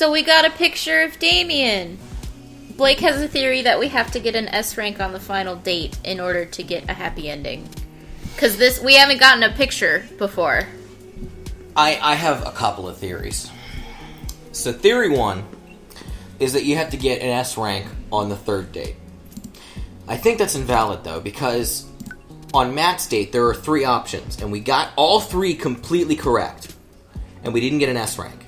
So we got a picture of Damien. Blake has a theory that we have to get an S rank on the final date in order to get a happy ending. Because we haven't gotten a picture before. I have a couple of theories. So theory 1 is that you have to get an S rank on the 3rd date. I think that's invalid, though, because on Matt's date, there are 3 options, and we got all 3 completely correct, and we didn't get an S rank.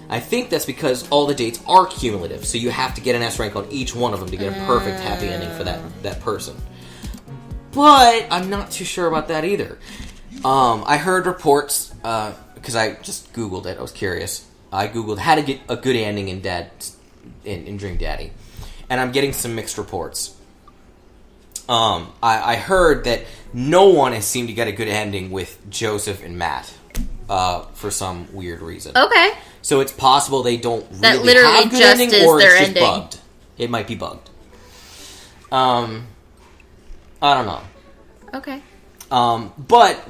I think that's because all the dates are cumulative, so you have to get an S rank on each one of them to get a perfect happy ending for that person. But I'm not too sure about that either. I heard reports, because I just Googled it, I was curious. I Googled how to get a good ending in Dream Daddy, and I'm getting some mixed reports. I heard that no one has seemed to get a good ending with Joseph and Matt, for some weird reason. Okay. So it's possible they don't really that literally have a good just ending, is or their it's just ending. bugged. It might be bugged. I don't know. Okay. But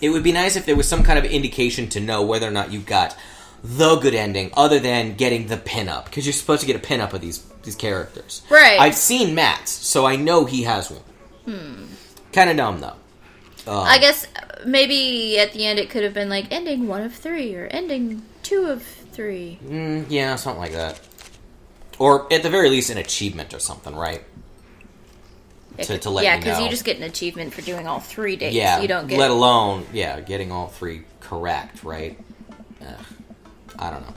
it would be nice if there was some kind of indication to know whether or not you got the good ending, other than getting the pinup, because you're supposed to get a pinup of these characters. Right. I've seen Matt's, so I know he has one. Kind of dumb, though. I guess maybe at the end it could have been like ending 1 of 3 or ending 2 of 3. Yeah, something like that. Or at the very least, an achievement or something, right? To let you know. Yeah, because you just get an achievement for doing all 3 dates. Yeah, you don't get... let alone, getting all 3 correct, right? I don't know.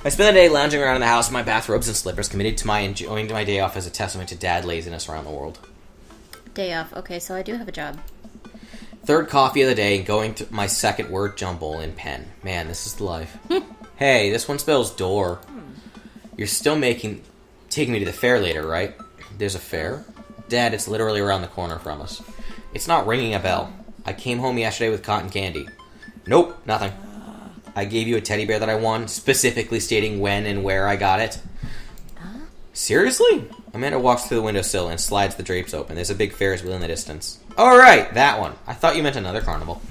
I spend the day lounging around in the house in my bathrobes and slippers, committed to my enjoying my day off as a testament to dad laziness around the world. Day off. Okay, so I do have a job. 3rd coffee of the day and going to my 2nd word jumble in pen. Man, this is the life. Hey, this one spells door. You're still taking me to the fair later, right? There's a fair? Dad, it's literally around the corner from us. It's not ringing a bell. I came home yesterday with cotton candy. Nope, nothing. I gave you a teddy bear that I won, specifically stating when and where I got it. Seriously? Amanda walks through the windowsill and slides the drapes open. There's a big Ferris wheel in the distance. Oh, right, that one. I thought you meant another carnival.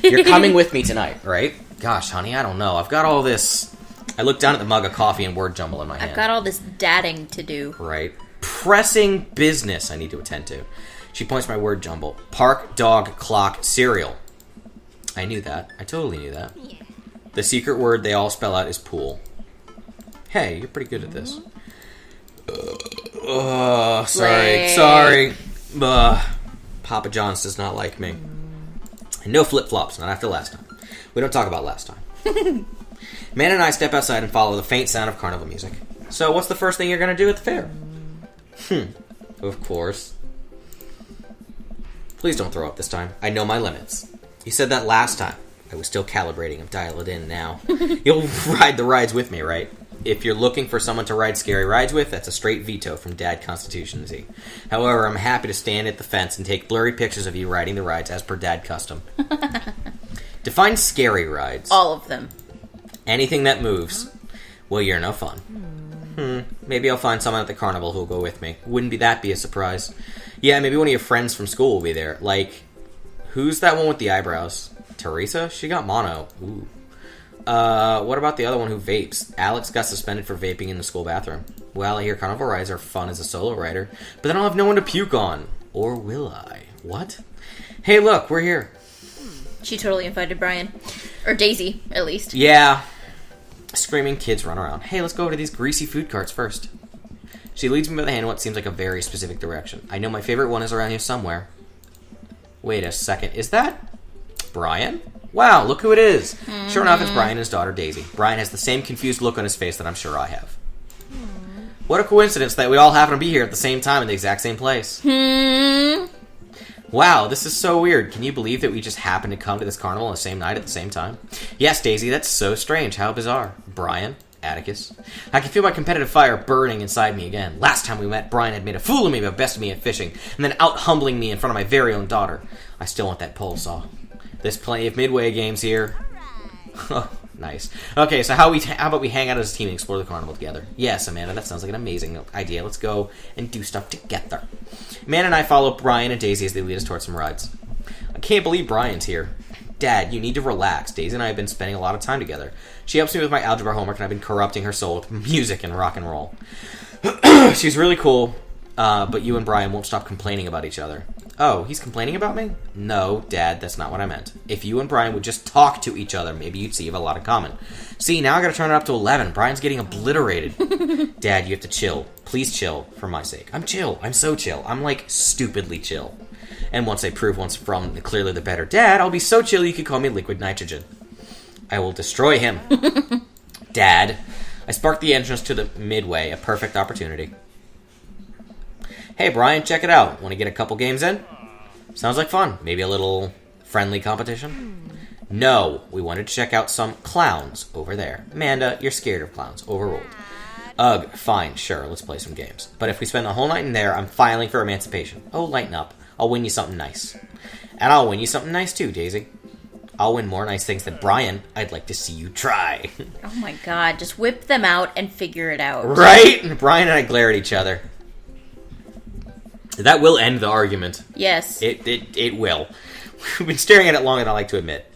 You're coming with me tonight, right? Gosh, honey, I don't know. I've got all this... I look down at the mug of coffee and word jumble in my hand. I've got all this dadding to do. Right. Pressing business I need to attend to. She points my word jumble. Park, dog, clock, cereal. I knew that. I totally knew that. Yeah. The secret word they all spell out is pool. Hey, you're pretty good at this. Sorry. Papa John's does not like me. And no flip-flops, not after last time. We don't talk about last time. Man and I step outside and follow the faint sound of carnival music. So, what's the first thing you're going to do at the fair? Of course. Please don't throw up this time. I know my limits. You said that last time. I was still calibrating. I'm dialed in now. You'll ride the rides with me, right? If you're looking for someone to ride scary rides with, that's a straight veto from Dad Constitution Z. However, I'm happy to stand at the fence and take blurry pictures of you riding the rides as per Dad custom. Define scary rides. All of them. Anything that moves. Well, you're no fun. Maybe I'll find someone at the carnival who'll go with me. Wouldn't that be a surprise? Yeah, maybe one of your friends from school will be there. Like, who's that one with the eyebrows? Teresa? She got mono. Ooh. What about the other one who vapes? Alex got suspended for vaping in the school bathroom. Well, I hear carnival rides are fun as a solo rider, but then I'll have no one to puke on. Or will I? What? Hey, look, we're here. She totally invited Brian. Or Daisy, at least. Yeah. Screaming kids run around. Hey, let's go over to these greasy food carts first. She leads me by the hand in what seems like a very specific direction. I know my favorite one is around here somewhere. Wait a second. Is that Brian? Wow, look who it is. Sure enough, it's Brian and his daughter, Daisy. Brian has the same confused look on his face that I'm sure I have. What a coincidence that we all happen to be here at the same time in the exact same place. Wow, this is so weird. Can you believe that we just happened to come to this carnival on the same night at the same time? Yes, Daisy, that's so strange. How bizarre. Brian, Atticus. I can feel my competitive fire burning inside me again. Last time we met, Brian had made a fool of me by besting me at fishing, and then out-humbling me in front of my very own daughter. I still want that pole saw. There's plenty of midway games here. Oh, nice. Okay, so how about we hang out as a team and explore the carnival together? Yes, Amanda, that sounds like an amazing idea. Let's go and do stuff together. Amanda and I follow Brian and Daisy as they lead us towards some rides. I can't believe Brian's here. Dad, you need to relax. Daisy and I have been spending a lot of time together. She helps me with my algebra homework, and I've been corrupting her soul with music and rock and roll. She's really cool, but you and Brian won't stop complaining about each other. Oh, he's complaining about me? No, Dad, that's not what I meant. If you and Brian would just talk to each other, maybe you'd see you have a lot in common. See, now I gotta turn it up to 11. Brian's getting obliterated. Dad, you have to chill. Please chill, for my sake. I'm chill. I'm so chill. I'm, like, stupidly chill. And once I prove once from clearly the better Dad, I'll be so chill you could call me liquid nitrogen. I will destroy him. Dad, I sparked the entrance to the midway, a perfect opportunity. Hey, Brian, check it out. Want to get a couple games in? Sounds like fun. Maybe a little friendly competition? No, we wanted to check out some clowns over there. Amanda, you're scared of clowns. Overruled. Ugh, fine, sure, let's play some games. But if we spend the whole night in there, I'm filing for emancipation. Oh, lighten up. I'll win you something nice. And I'll win you something nice too, Daisy. I'll win more nice things than Brian. I'd like to see you try. Oh my god, just whip them out and figure it out. Right? And Brian and I glare at each other. That will end the argument. Yes. It will. We've been staring at it longer than I like to admit.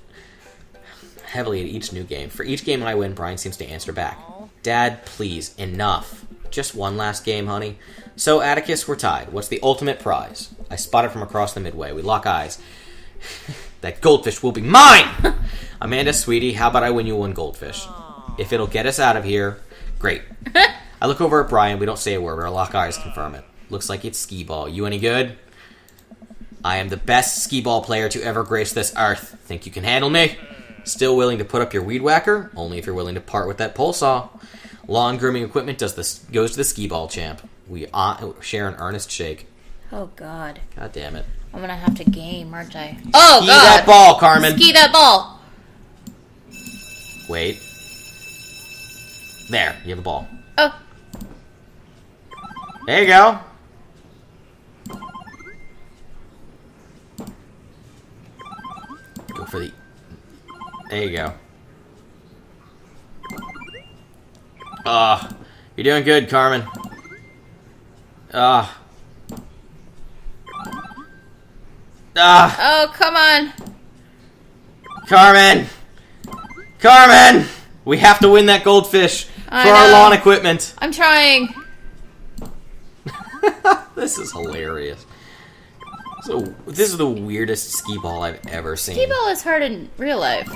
Heavily at each new game. For each game I win, Brian seems to answer back. Dad, please, enough. Just one last game, honey. So, Atticus, we're tied. What's the ultimate prize? I spot it from across the midway. We lock eyes. That goldfish will be mine! Amanda, sweetie, how about I win you one goldfish? If it'll get us out of here, great. I look over at Brian. We don't say a word, but our lock eyes confirm it. Looks like it's skee-ball. You any good? I am the best skee-ball player to ever grace this earth. Think you can handle me? Still willing to put up your weed whacker? Only if you're willing to part with that pole saw. Lawn grooming equipment goes to the skee-ball champ. We share an earnest shake. Oh, God. God damn it. I'm gonna have to game, aren't I? Oh, Ski God! that ball, Carmen! Ski that ball! Wait. There, you have a ball. Oh. There you go. Go for the... There you go. You're doing good, Carmen. Oh, come on. Carmen! Carmen! We have to win that goldfish for our lawn equipment. I'm trying. This is hilarious. So, this is the weirdest skee ball I've ever seen. Skee ball is hard in real life.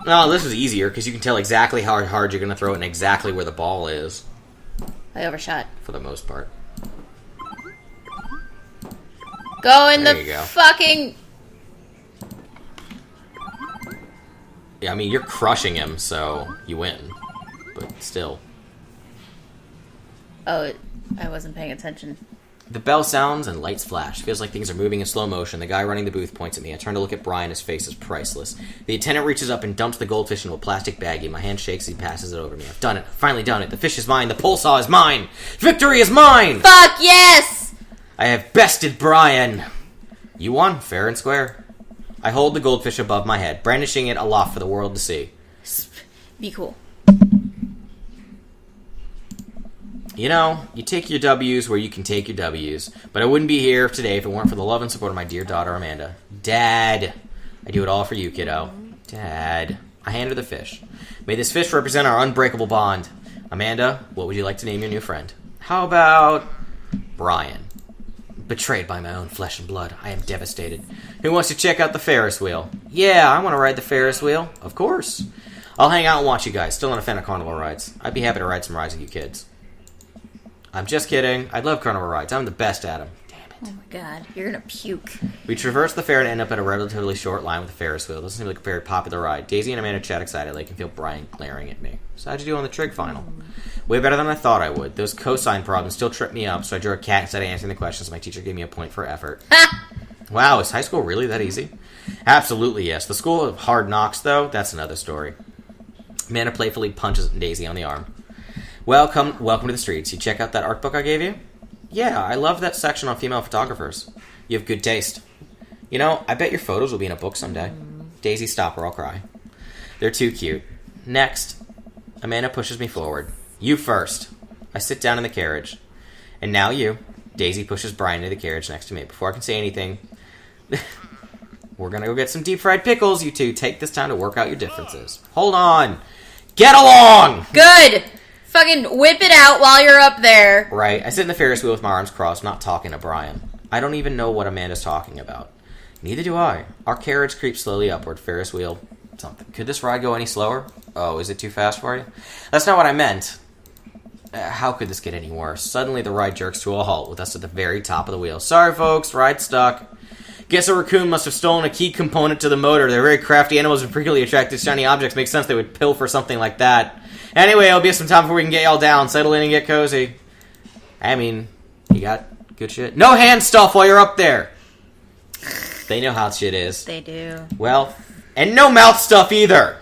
No, this is easier because you can tell exactly how hard you're going to throw it and exactly where the ball is. I overshot. For the most part. Go in There the you go. fucking... Yeah, I mean, you're crushing him, so you win. But still. Oh, I wasn't paying attention. The bell sounds and lights flash. Feels like things are moving in slow motion. The guy running the booth points at me. I turn to look at Brian. His face is priceless. The attendant reaches up and dumps the goldfish into a plastic baggie. My hand shakes as he passes it over to me. I've done it. I've finally done it. The fish is mine. The pole saw is mine. Victory is mine! Fuck yes! I have bested Brian. You won, fair and square. I hold the goldfish above my head, brandishing it aloft for the world to see. Be cool. You know, you take your W's where you can take your W's, but I wouldn't be here today if it weren't for the love and support of my dear daughter, Amanda. Dad, I do it all for you, kiddo. Dad. I hand her the fish. May this fish represent our unbreakable bond. Amanda, what would you like to name your new friend? How about Brian? Betrayed by my own flesh and blood, I am devastated. Who wants to check out the Ferris wheel? Yeah, I want to ride the Ferris wheel. Of course. I'll hang out and watch you guys. Still not a fan of carnival rides. I'd be happy to ride some rides with you kids. I'm just kidding. I love carnival rides. I'm the best at them. Damn it. Oh my god, you're gonna puke. We traverse the fair and end up at a relatively short line with the Ferris wheel. Doesn't seem like a very popular ride. Daisy and Amanda chat excitedly. I can feel Brian glaring at me. So how'd you do on the trig final? Way better than I thought I would. Those cosine problems still trip me up, so I drew a cat instead of answering the questions. My teacher gave me a point for effort. Wow, is high school really that easy? Absolutely, yes. The school of hard knocks, though, that's another story. Amanda playfully punches Daisy on the arm. Welcome to the streets. You check out that art book I gave you? Yeah, I love that section on female photographers. You have good taste. You know, I bet your photos will be in a book someday. Daisy, stop or I'll cry. They're too cute. Next. Amanda pushes me forward. You first. I sit down in the carriage. And now you. Daisy pushes Brian into the carriage next to me. Before I can say anything... We're gonna go get some deep fried pickles. You two take this time to work out your differences. Hold on. Get along! Good! Fucking whip it out while you're up there. Right. I sit in the Ferris wheel with my arms crossed, not talking to Brian. I don't even know what Amanda's talking about. Neither do I. Our carriage creeps slowly upward. Ferris wheel, something. Could this ride go any slower? Oh, is it too fast for you? That's not what I meant. How could this get any worse? Suddenly the ride jerks to a halt with us at the very top of the wheel. Sorry, folks. Ride stuck. Guess a raccoon must have stolen a key component to the motor. They're very crafty animals and particularly attracted to shiny objects. Makes sense they would pilfer something like that. Anyway, it'll be some time before we can get y'all down. Settle in and get cozy. I mean, you got good shit. No hand stuff while you're up there. They know how shit is. They do. Well, and no mouth stuff either.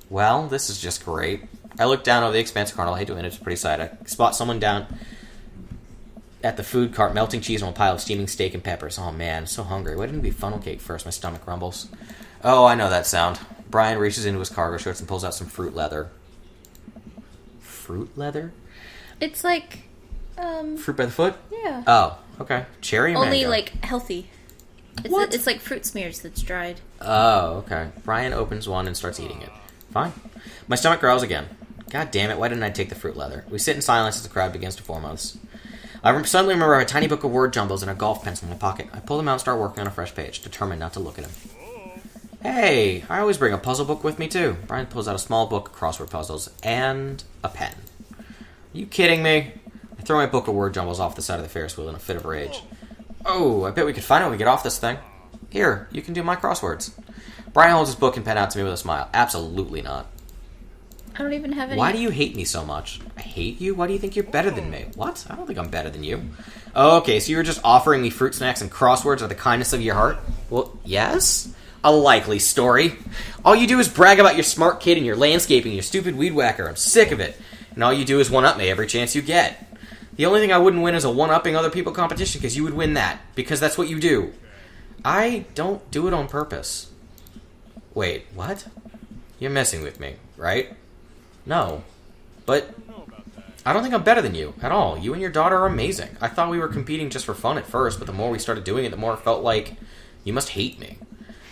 Well, this is just great. I look down over the expansive carnival. I hate to admit it's a pretty sight. I spot someone down at the food cart melting cheese on a pile of steaming steak and peppers. Oh man, I'm so hungry. Why didn't it be funnel cake first? My stomach rumbles. Oh, I know that sound. Brian reaches into his cargo shorts and pulls out some fruit leather. Fruit leather? It's like, Fruit by the foot? yeah. Oh, okay. Cherry and Only, mango. like, healthy. What? It's like fruit smears that's dried. Oh, okay. Brian opens one and starts eating it. Fine. My stomach growls again. God damn it, why didn't I take the fruit leather? We sit in silence as the crowd begins to form us. I suddenly remember a tiny book of word jumbles and a golf pencil in my pocket. I pull them out and start working on a fresh page, determined not to look at him. Hey, I always bring a puzzle book with me too. Brian pulls out a small book of crossword puzzles and a pen. Are you kidding me? I throw my book of word jumbles off the side of the Ferris wheel in a fit of rage. Oh, I bet we could find it when we get off this thing. Here, you can do my crosswords. Brian holds his book and pen out to me with a smile. Absolutely not. I don't even have any. Why do you hate me so much? I hate you? Why do you think you're better than me? What? I don't think I'm better than you. Oh, okay, so you were just offering me fruit snacks and crosswords out of the kindness of your heart? Well, yes? A likely story. All you do is brag about your smart kid and your landscaping, your stupid weed whacker. I'm sick of it. And all you do is one-up me every chance you get. The only thing I wouldn't win is a one-upping other people competition, because you would win that. Because that's what you do. I don't do it on purpose. Wait, what? You're messing with me, right? No. But I don't think I'm better than you at all. You and your daughter are amazing. I thought we were competing just for fun at first, but the more we started doing it, the more it felt like you must hate me.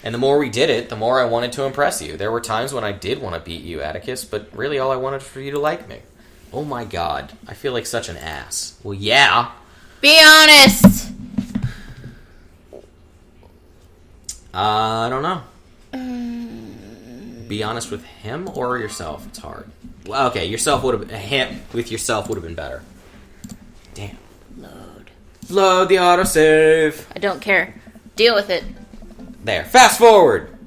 And the more we did it, the more I wanted to impress you. There were times when I did want to beat you, Atticus, but really all I wanted was for you to like me. Oh my god. I feel like such an ass. Well, yeah. Be honest! I don't know. Be honest with him or yourself? It's hard. Well, okay, yourself would have him with yourself would have been better. Damn. Load the autosave. I don't care. Deal with it. There. Fast forward.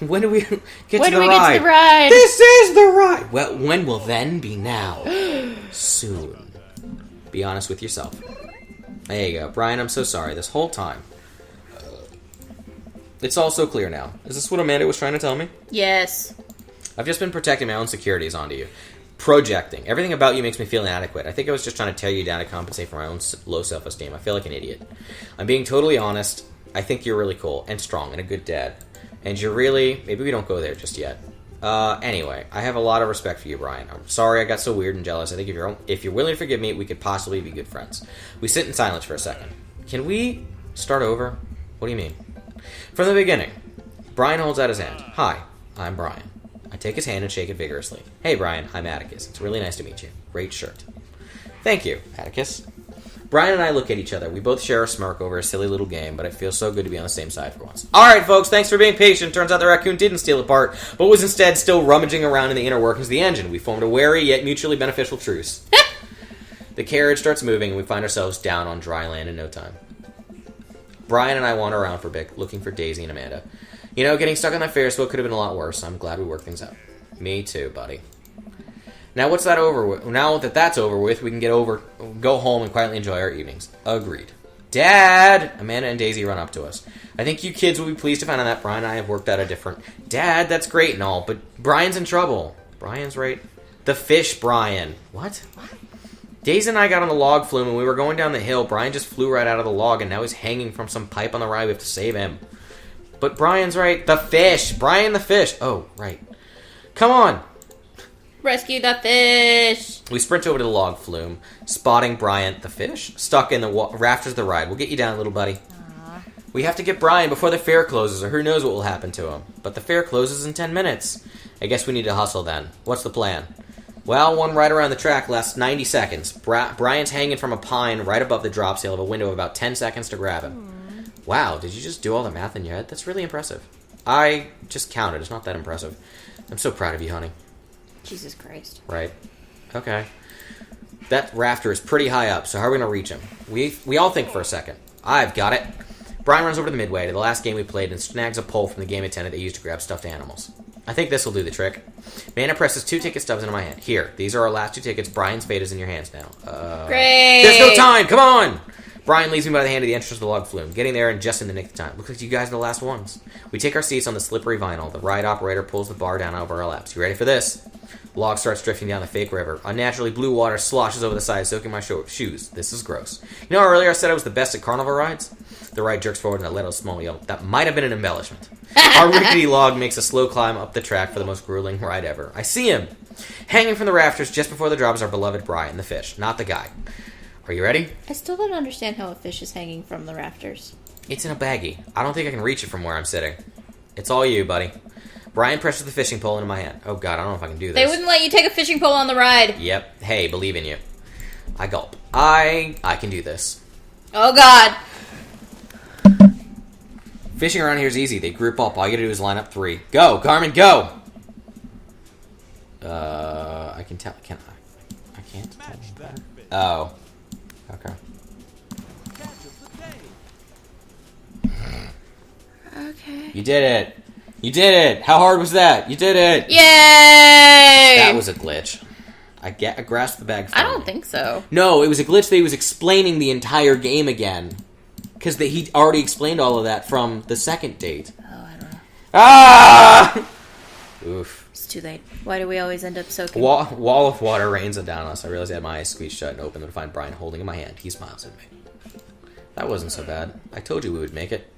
When do we get When to do the we ride? get to the ride? This is the ride. Well, when will then be now? Soon. Be honest with yourself. There you go. Brian, I'm so sorry this whole time. It's all so clear now. Is this what Amanda was trying to tell me? Yes. I've just been projecting my own insecurities onto you. Projecting. Everything about you makes me feel inadequate. I think I was just trying to tear you down to compensate for my own low self-esteem. I feel like an idiot. I'm being totally honest. I think you're really cool and strong and a good dad. And you're really... Maybe we don't go there just yet. Anyway, I have a lot of respect for you, Brian. I'm sorry I got so weird and jealous. I think if you're willing to forgive me, we could possibly be good friends. We sit in silence for a second. Can we start over? What do you mean? From the beginning. Brian holds out his hand. Hi, I'm Brian. I take his hand and shake it vigorously. Hey, Brian, I'm Atticus. It's really nice to meet you. Great shirt. Thank you, Atticus. Brian and I look at each other. We both share a smirk over a silly little game, but it feels so good to be on the same side for once. Alright, folks, thanks for being patient. Turns out the raccoon didn't steal the part, but was instead still rummaging around in the inner workings of the engine. We formed a wary yet mutually beneficial truce. The carriage starts moving, and we find ourselves down on dry land in no time. Brian and I wander around for a bit, looking for Daisy and Amanda. You know, getting stuck on that Ferris wheel could have been a lot worse. I'm glad we worked things out. Me too, buddy. Now what's that over with? Now that that's over with, we can go home and quietly enjoy our evenings. Agreed. Dad! Amanda and Daisy run up to us. I think you kids will be pleased to find out that Brian and I have worked out a different... Dad, that's great and all, but Brian's in trouble. Brian's right. The fish Brian. What? Daisy and I got on the log flume and we were going down the hill. Brian just flew right out of the log and now he's hanging from some pipe on the ride. We have to save him. But Brian's right. The fish. Brian the fish. Oh, right. Come on. Rescue the fish. We sprint over to the log flume, spotting Brian the fish stuck in the rafters of the ride. We'll get you down, little buddy. We have to get Brian before the fair closes, or who knows what will happen to him. But the fair closes in 10 minutes. I guess we need to hustle then. What's the plan? Well, one ride around the track lasts 90 seconds. Brian's hanging from a pine right above the drop, so you'll have a window of about 10 seconds to grab him. Wow, did you just do all the math in your head? That's really impressive. I just counted. It's not that impressive. I'm so proud of you, honey. Jesus Christ. Right. Okay. That rafter is pretty high up, so how are we going to reach him? We all think for a second. I've got it. Brian runs over to the midway to the last game we played and snags a pole from the game attendant they used to grab stuffed animals. I think this will do the trick. Mana presses 2 ticket stubs into my hand. Here, these are our last 2 tickets. Brian's fate is in your hands now. Great! There's no time! Come on! Brian leads me by the hand to the entrance of the log flume, getting there in just in the nick of time. Looks like you guys are the last ones. We take our seats on the slippery vinyl. The ride operator pulls the bar down over our laps. You ready for this? The log starts drifting down the fake river. Unnaturally blue water sloshes over the side, soaking my shoes. This is gross. You know how earlier I said I was the best at carnival rides? The ride jerks forward in a little small yell. That might have been an embellishment. Our rickety log makes a slow climb up the track for the most grueling ride ever. I see him! Hanging from the rafters just before the drop is our beloved Brian, the fish, not the guy. Are you ready? I still don't understand how a fish is hanging from the rafters. It's in a baggie. I don't think I can reach it from where I'm sitting. It's all you, buddy. Brian presses the fishing pole into my hand. Oh god, I don't know if I can do this. They wouldn't let you take a fishing pole on the ride. Yep. Hey, believe in you. I gulp. I can do this. Oh god. Fishing around here is easy. They group up. All you gotta do is line up 3. Go, Carmen, go! I can tell. Can I? I can't. Oh. Okay. Okay. You did it. You did it. How hard was that? You did it. Yay! That was a glitch. I grasped the bag. I don't think so. No, it was a glitch that he was explaining the entire game again. Because he already explained all of that from the second date. Oh, I don't know. Ah! Oof. It's too late. Why do we always end up soaking? Wall of water rains down on us. I realized I had my eyes squeezed shut and opened to find Brian holding in my hand. He smiles at me. That wasn't so bad. I told you we would make it.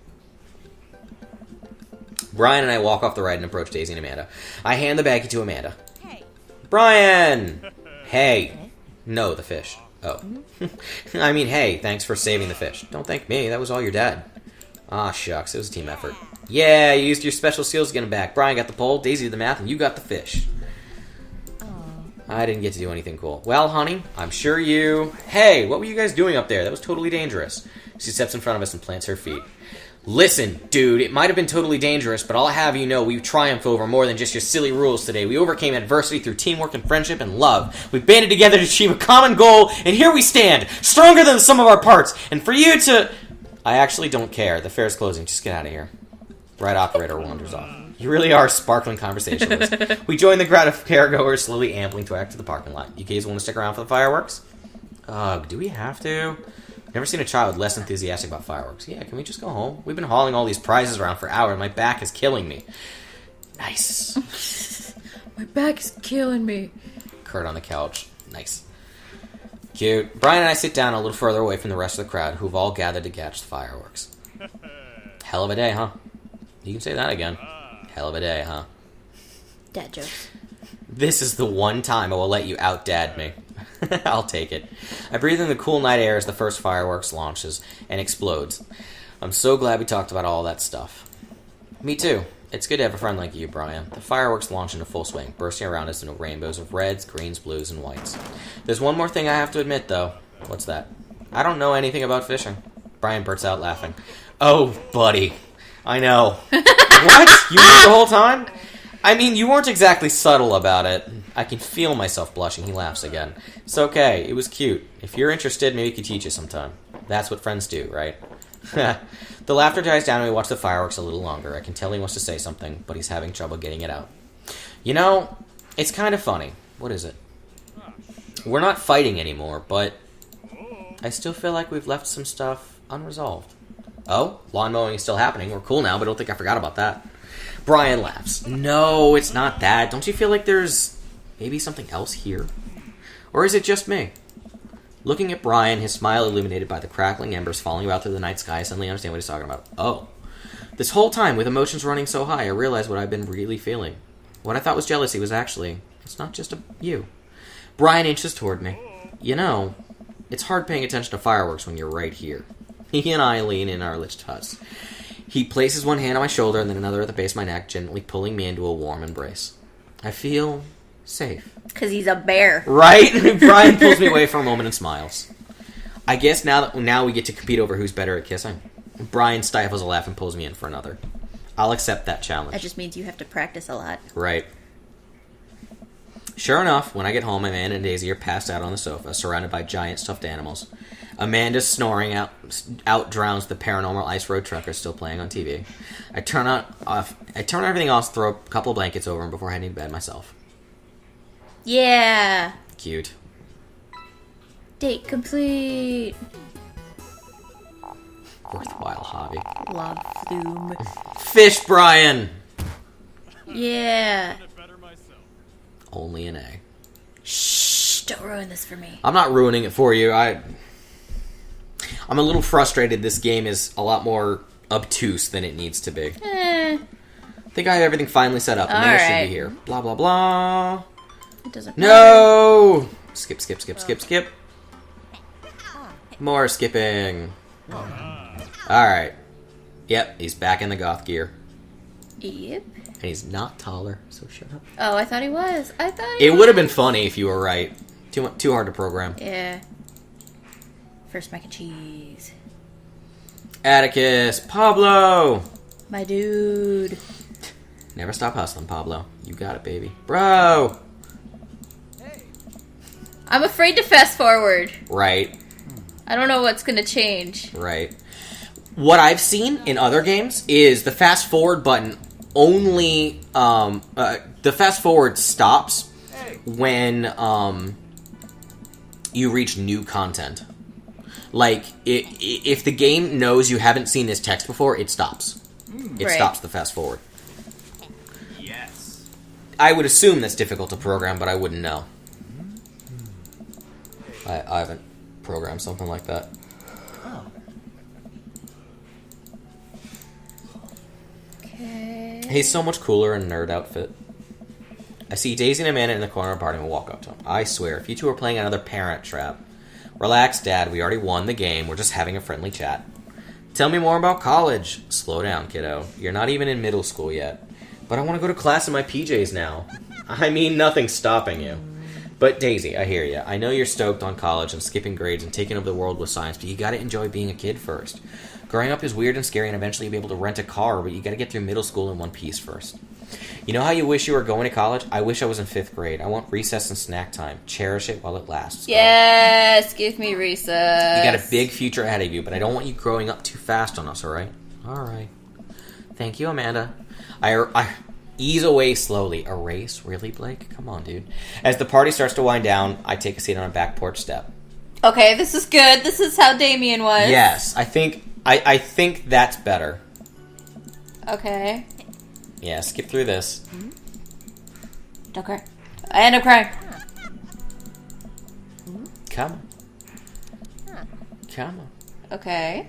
Brian and I walk off the ride and approach Daisy and Amanda. I hand the baggie to Amanda. Hey. Brian! Hey. No, the fish. Oh. I mean, hey, thanks for saving the fish. Don't thank me. That was all your dad. Ah, shucks. It was a team effort. Yeah, you used your special skills to get him back. Brian got the pole, Daisy did the math, and you got the fish. I didn't get to do anything cool. Well, honey, I'm sure you... Hey, what were you guys doing up there? That was totally dangerous. She steps in front of us and plants her feet. Listen, dude, it might have been totally dangerous, but I'll have you know we triumphed over more than just your silly rules today. We overcame adversity through teamwork and friendship and love. We banded together to achieve a common goal, and here we stand, stronger than the sum of our parts. And for you to... I actually don't care. The fair's closing. Just get out of here. Ride operator wanders off. You really are a sparkling conversationalist. We join the crowd of fairgoers, slowly ambling back to the parking lot. You guys want to stick around for the fireworks? Do we have to? Never seen a child less enthusiastic about fireworks. Yeah, can we just go home? We've been hauling all these prizes around for hours. My back is killing me. Nice. My back is killing me. Kurt on the couch. Nice. Cute. Brian and I sit down a little further away from the rest of the crowd, who've all gathered to catch the fireworks. Hell of a day, huh? You can say that again. Hell of a day, huh? Dad jokes. This is the one time I will let you out-dad me. I'll take it. I breathe in the cool night air as the first fireworks launches and explodes. I'm so glad we talked about all that stuff. Me too. It's good to have a friend like you, Brian. The fireworks launch into full swing, bursting around us into rainbows of reds, greens, blues, and whites. There's one more thing I have to admit, though. What's that? I don't know anything about fishing. Brian bursts out laughing. Oh, buddy. I know. What? You knew the whole time? I mean, you weren't exactly subtle about it. I can feel myself blushing. He laughs again. It's okay. It was cute. If you're interested, maybe we could teach you sometime. That's what friends do, right? The laughter dies down and we watch the fireworks a little longer. I can tell he wants to say something, but he's having trouble getting it out. You know, it's kind of funny. What is it? We're not fighting anymore, but I still feel like we've left some stuff unresolved. Oh, lawn mowing is still happening. We're cool now, but I don't think I forgot about that. Brian laughs. No, it's not that. Don't you feel like there's maybe something else here? Or is it just me? Looking at Brian, his smile illuminated by the crackling embers falling about through the night sky, I suddenly understand what he's talking about. Oh. This whole time, with emotions running so high, I realized what I've been really feeling. What I thought was jealousy was actually, it's not just you. Brian inches toward me. You know, it's hard paying attention to fireworks when you're right here. He and I lean in our lich huts. He places one hand on my shoulder and then another at the base of my neck, gently pulling me into a warm embrace. I feel safe. Because he's a bear. Right? Brian pulls me away for a moment and smiles. I guess now we get to compete over who's better at kissing. Brian stifles a laugh and pulls me in for another. I'll accept that challenge. That just means you have to practice a lot. Right. Sure enough, when I get home, Amanda and Daisy are passed out on the sofa, surrounded by giant stuffed animals. Amanda's snoring out drowns the Paranormal Ice Road Trucker still playing on TV. I turn everything off, throw a couple of blankets over him before heading to bed myself. Yeah. Cute. Date complete. Worthwhile hobby. Love flume. Fish Brian! Yeah. Only an A. Shh, don't ruin this for me. I'm not ruining it for you. I'm a little frustrated this game is a lot more obtuse than it needs to be. I think I have everything finally set up. Amanda should be here. Blah, blah, blah. It doesn't matter. No! Skip. More skipping. Alright. Yep, he's back in the goth gear. Yep. And he's not taller, so shut up. Oh, I thought he was. It would have been funny if you were right. Too hard to program. Yeah. First mac and cheese. Atticus! Pablo! My dude. Never stop hustling, Pablo. You got it, baby. Bro! I'm afraid to fast forward. Right. I don't know what's going to change. Right. What I've seen in other games is the fast forward button only... the fast forward stops when you reach new content. Like, if the game knows you haven't seen this text before, it stops. It stops the fast forward. Yes. I would assume that's difficult to program, but I wouldn't know. I haven't programmed something like that. Okay. He's so much cooler in a nerd outfit. I see Daisy and Amanda in the corner of the party and walk up to him. I swear, if you two are playing another Parent Trap... Relax, Dad. We already won the game. We're just having a friendly chat. Tell me more about college. Slow down, kiddo. You're not even in middle school yet. But I want to go to class in my PJs now. I mean, nothing's stopping you. But Daisy, I hear you. I know you're stoked on college and skipping grades and taking over the world with science, but you gotta enjoy being a kid first. Growing up is weird and scary, and eventually you'll be able to rent a car, but you gotta get through middle school in one piece first. You know how you wish you were going to college? I wish I was in 5th grade. I want recess and snack time. Cherish it while it lasts. Yes, give me recess. You got a big future ahead of you, but I don't want you growing up too fast on us, alright? Alright. Thank you, Amanda. I ease away slowly. Erase? Really, Blake? Come on, dude. As the party starts to wind down, I take a seat on a back porch step. Okay, this is good. This is how Damien was. Yes, I think that's better. Okay. Yeah, skip through this. Don't cry. I end up crying. Come on. Come on. Okay.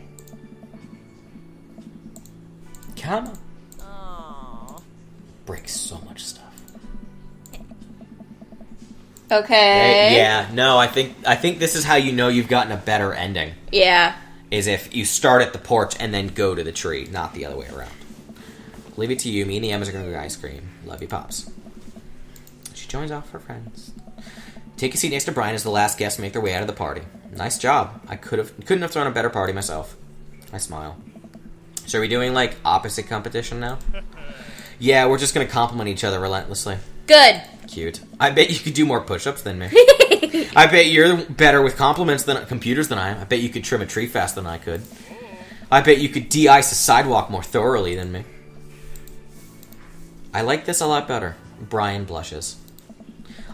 Come on. Breaks so much stuff. Okay. Yeah, no, I think this is how you know you've gotten a better ending. Yeah. Is if you start at the porch and then go to the tree, not the other way around. Leave it to you. Me and the Emmas are going to go ice cream. Love you, Pops. She joins off her friends. Take a seat next to Brian as the last guests make their way out of the party. Nice job. I couldn't have thrown a better party myself. I smile. So are we doing, like, opposite competition now? Yeah, we're just going to compliment each other relentlessly. Good. Cute. I bet you could do more push-ups than me. I bet you're better with computers than I am. I bet you could trim a tree faster than I could. I bet you could de-ice a sidewalk more thoroughly than me. I like this a lot better. Brian blushes.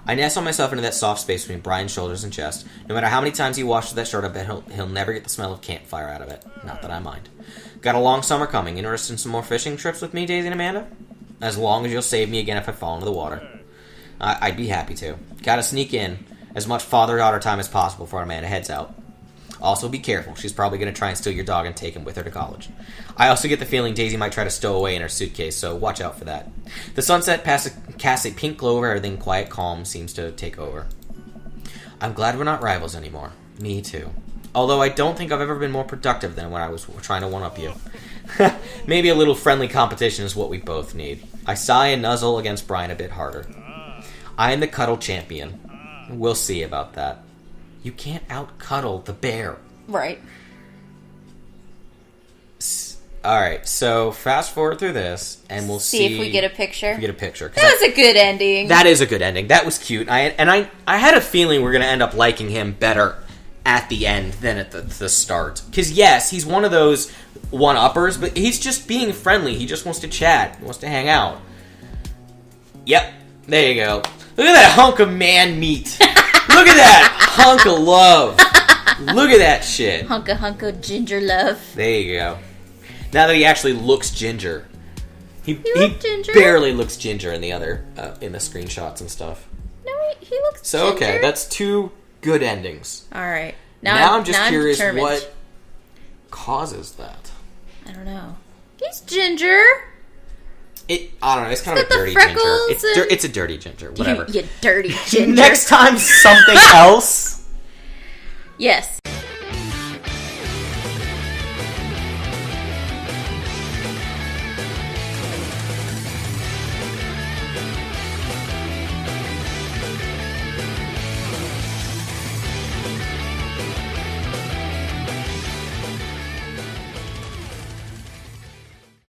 I nestle myself into that soft space between Brian's shoulders and chest. No matter how many times he washes that shirt, I bet he'll never get the smell of campfire out of it. Not that I mind. Got a long summer coming. Interested in some more fishing trips with me, Daisy and Amanda? As long as you'll save me again if I fall into the water. I'd be happy to. Gotta sneak in as much father-daughter time as possible before Amanda heads out. Also, be careful. She's probably going to try and steal your dog and take him with her to college. I also get the feeling Daisy might try to stow away in her suitcase, so watch out for that. The sunset casts a pink glow over everything. Quiet calm seems to take over. I'm glad we're not rivals anymore. Me too. Although I don't think I've ever been more productive than when I was trying to one-up you. Maybe a little friendly competition is what we both need. I sigh and nuzzle against Brian a bit harder. I am the cuddle champion. We'll see about that. You can't out-cuddle the bear. Right. Alright, so fast forward through this, and we'll see if we get a picture. If we get a picture. That was a good ending. That is a good ending. That was cute. I had a feeling we're going to end up liking him better at the end than at the start. Because, yes, he's one of those one-uppers, but he's just being friendly. He just wants to chat. He wants to hang out. Yep. There you go. Look at that hunk of man meat. Look at that hunk of love. Look at that shit. Hunk of ginger love. There you go. Now that he actually looks ginger. He ginger. barely looks ginger in the other, in the screenshots and stuff. No, he looks So, ginger. okay, that's 2 good endings. Alright. Now I'm just curious determined. what causes that. I don't know. He's ginger. I don't know, it's kind of a got the dirty ginger. freckles and- It's a dirty ginger, whatever. You dirty ginger. Next time, something else. Yes.